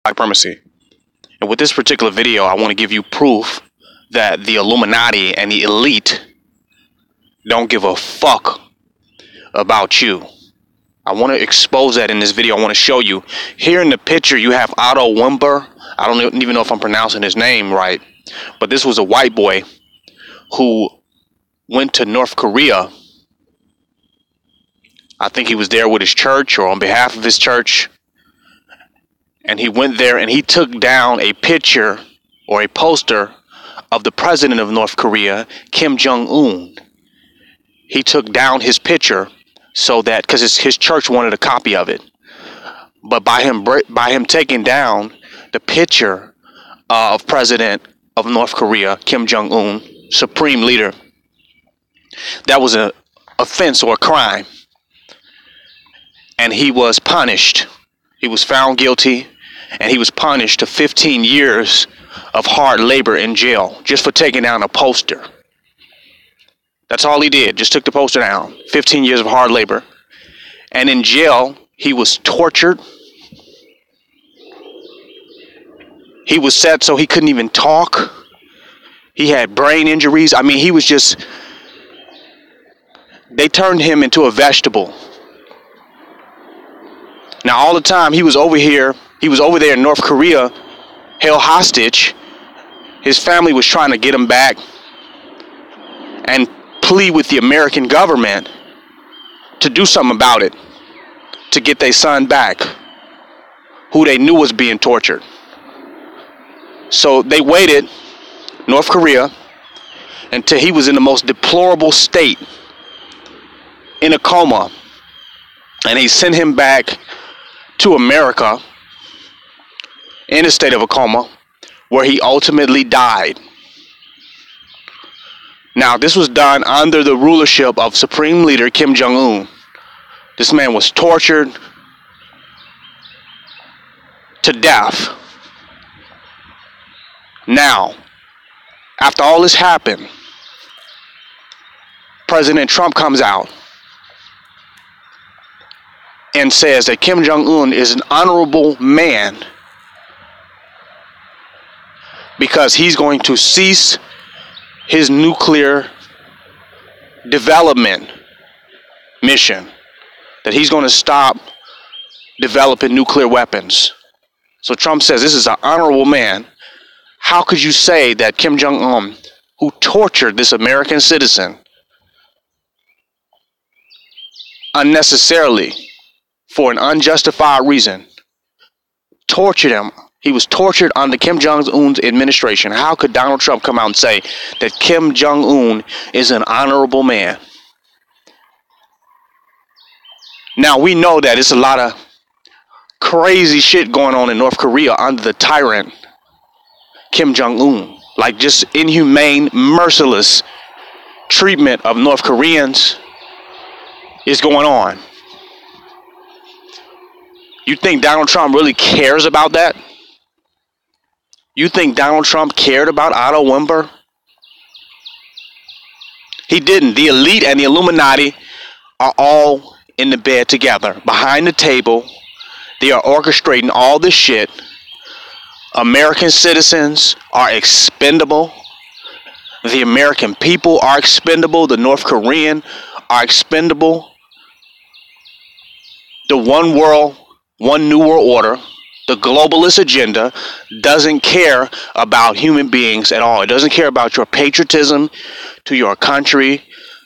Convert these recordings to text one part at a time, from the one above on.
supremacy. And with this particular video, I want to give you proof that the Illuminati and the elite don't give a fuck about you. I want to expose that in this video. I want to show you. Here in the picture, you have ᴍᴇᴅ. I don't even know if I'm pronouncing his name right. But this was a white boy who went to North Korea. I think he was there with his church or on behalf of his church. And he went there and he took down a picture or a poster of the president of North Korea, Kim Jong-un. He took down his picture so that, because his church wanted a copy of it. But by him taking down the picture of President of North Korea, Kim Jong-un, supreme leader, that was an offense or a crime. And he was punished. He was found guilty. And he was punished to 15 years of hard labor in jail just for taking down a poster. That's all he did. Just took the poster down. 15 years of hard labor. And in jail, he was tortured. He was set so he couldn't even talk. He had brain injuries. I mean, he was just... They turned him into a vegetable. Now, all the time he was over here, he was over there in North Korea, held hostage. His family was trying to get him back and plead with the American government to do something about it, to get their son back, who they knew was being tortured. So they waited, North Korea, until he was in the most deplorable state, in a coma, and they sent him back to America in a state of a coma, where he ultimately died. Now, this was done under the rulership of Supreme Leader Kim Jong-un. This man was tortured to death. Now, after all this happened, President Trump comes out and says that Kim Jong-un is an honorable man because he's going to cease his nuclear development mission, that he's going to stop developing nuclear weapons. So Trump says this is an honorable man. How could you say that Kim Jong-un, who tortured this American citizen unnecessarily for an unjustified reason, tortured him? He was tortured under Kim Jong-un's administration. How could Donald Trump come out and say that Kim Jong-un is an honorable man? Now, we know that it's a lot of crazy shit going on in North Korea under the tyrant Kim Jong-un. Like just inhumane, merciless treatment of North Koreans is going on. You think Donald Trump really cares about that? You think Donald Trump cared about ᴍᴇᴅ? He didn't. The elite and the Illuminati are all in the bed together, behind the table. They are orchestrating all this shit. American citizens are expendable. The American people are expendable. The North Korean are expendable. The one world, one new world order, the globalist agenda doesn't care about human beings at all. It doesn't care about your patriotism to your country,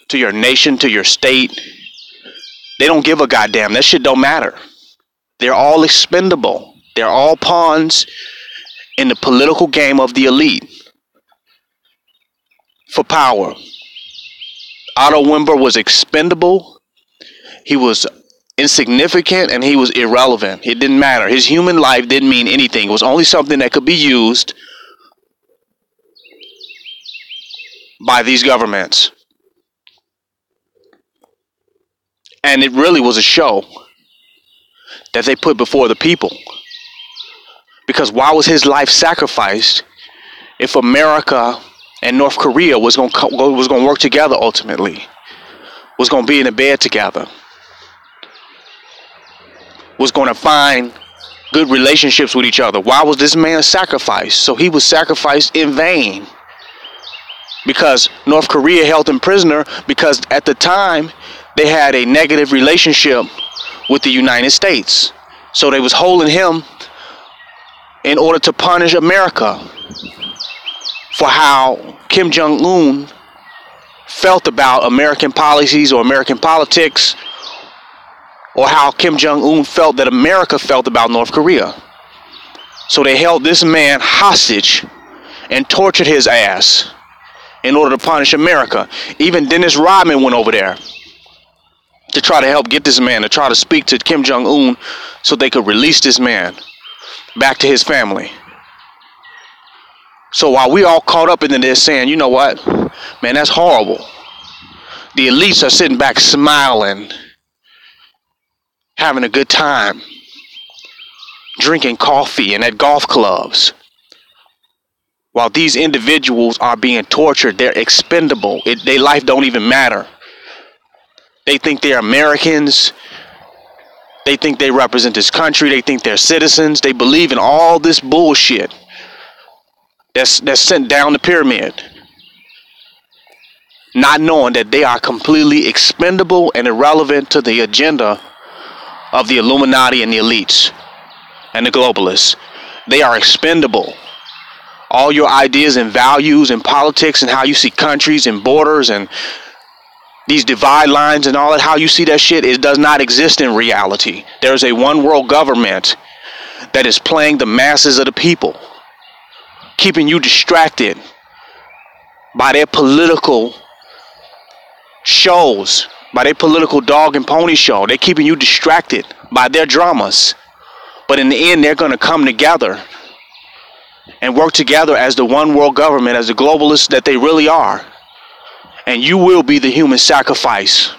to your nation, to your state. They don't give a goddamn. That shit don't matter. They're all expendable. They're all pawns in the political game of the elite for power. ᴍᴇᴅ was expendable. He was insignificant and he was irrelevant. It didn't matter. His human life didn't mean anything. It was only something that could be used by these governments. And it really was a show that they put before the people. Because why was his life sacrificed if America and North Korea was going to work together ultimately? Was going to be in a bed together? Was going to find good relationships with each other. Why was this man sacrificed? So he was sacrificed in vain. Because North Korea held him prisoner because at the time they had a negative relationship with the United States. So they was holding him in order to punish America for how Kim Jong-un felt about American policies or American politics, or how Kim Jong-un felt that America felt about North Korea. So they held this man hostage and tortured his ass in order to punish America. Even Dennis Rodman went over there to try to help get this man, to try to speak to Kim Jong-un so they could release this man back to his family. So while we all caught up into this saying, you know what, man, that's horrible. The elites are sitting back smiling, having a good time, drinking coffee and at golf clubs. While these individuals are being tortured, they're expendable. Their life don't even matter. They think they're Americans. They think they represent this country. They think they're citizens. They believe in all this bullshit that's sent down the pyramid, not knowing that they are completely expendable and irrelevant to the agenda of the Illuminati and the elites and the globalists. They are expendable. All your ideas and values and politics and how you see countries and borders and these divide lines and all that, how you see that shit, it does not exist in reality. There's a one world government that is playing the masses of the people, keeping you distracted by their political shows, by their political dog and pony show. They're keeping you distracted by their dramas. But in the end, they're going to come together and work together as the one world government, as the globalists that they really are. And you will be the human sacrifice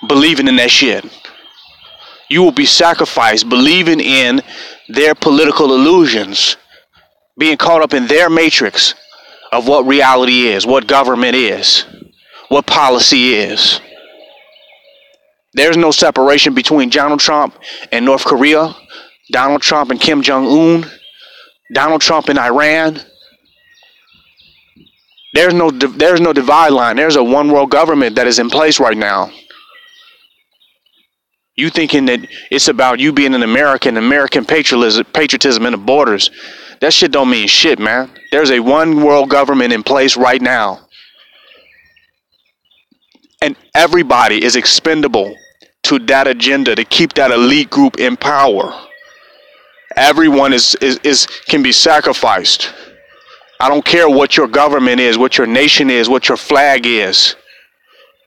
believing in that shit. You will be sacrificed believing in their political illusions, being caught up in their matrix of what reality is, what government is, what policy is. There's no separation between Donald Trump and North Korea, Donald Trump and Kim Jong-un, Donald Trump and Iran. There's no divide line. There's a one world government that is in place right now. You thinking that it's about you being an American patriotism in the borders. That shit don't mean shit, man. There's a one world government in place right now. And everybody is expendable to that agenda to keep that elite group in power. Everyone can be sacrificed. I don't care what your government is, what your nation is, what your flag is,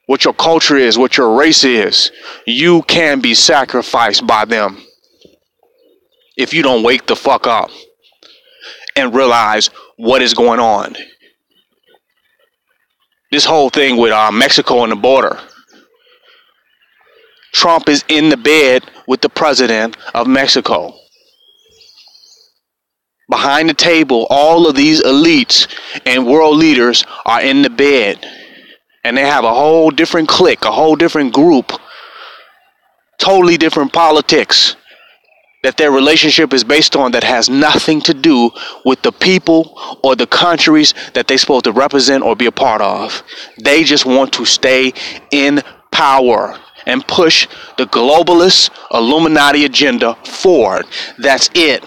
what your culture is, what your race is. You can be sacrificed by them if you don't wake the fuck up and realize what is going on. This whole thing with Mexico and the border. Trump is in the bed with the president of Mexico. Behind the table, all of these elites and world leaders are in the bed. And they have a whole different clique, a whole different group, totally different politics that their relationship is based on, that has nothing to do with the people or the countries that they're supposed to represent or be a part of. They just want to stay in power and push the globalist Illuminati agenda forward. That's it.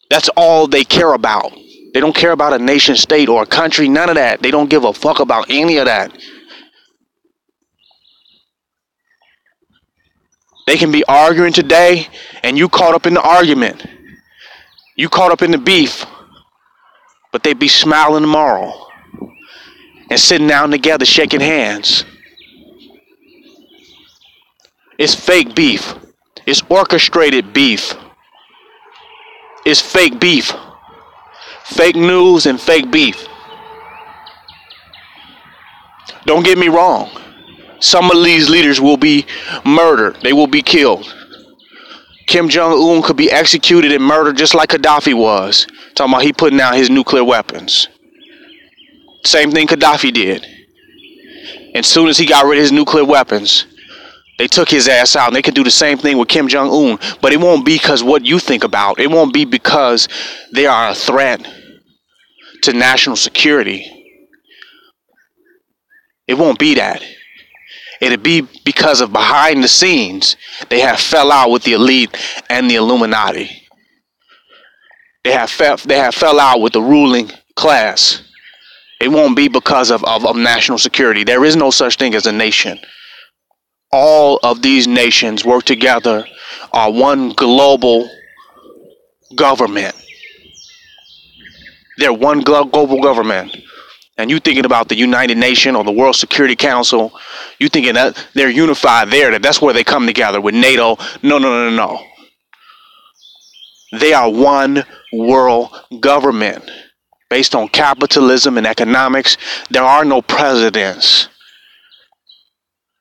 That's all they care about. They don't care about a nation state or a country, none of that. They don't give a fuck about any of that. They can be arguing today and you caught up in the argument. You caught up in the beef. But they be smiling tomorrow and sitting down together shaking hands. It's fake beef. It's orchestrated beef. It's fake beef. Fake news and fake beef. Don't get me wrong. Some of these leaders will be murdered. They will be killed. Kim Jong-un could be executed and murdered just like Gaddafi was. Talking about he putting out his nuclear weapons. Same thing Gaddafi did. And as soon as he got rid of his nuclear weapons, They took his ass out, and they could do the same thing with Kim Jong-un. But it won't be because what you think about. It won't be because they are a threat to national security. It won't be that. It'll be because of behind the scenes, they have fell out with the elite and the Illuminati. They have fell out with the ruling class. It won't be because of national security. There is no such thing as a nation. All of these nations work together are one global government. They're one global government. And you thinking about the United Nations or the World Security Council, you thinking that they're unified there, that's where they come together with NATO. No. They are one world government based on capitalism and economics. There are no presidents.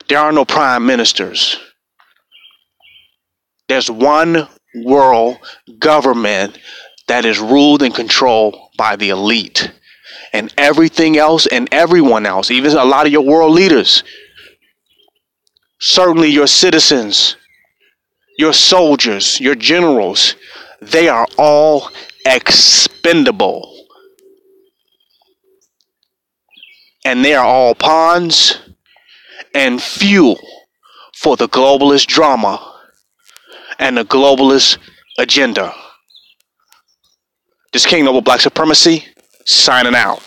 There are no prime ministers. There's one world government that is ruled and controlled by the elite. And everything else and everyone else, even a lot of your world leaders, certainly your citizens, your soldiers, your generals, they are all expendable. And they are all pawns and fuel for the globalist drama and the globalist agenda. This King Noble Black Supremacy, signing out.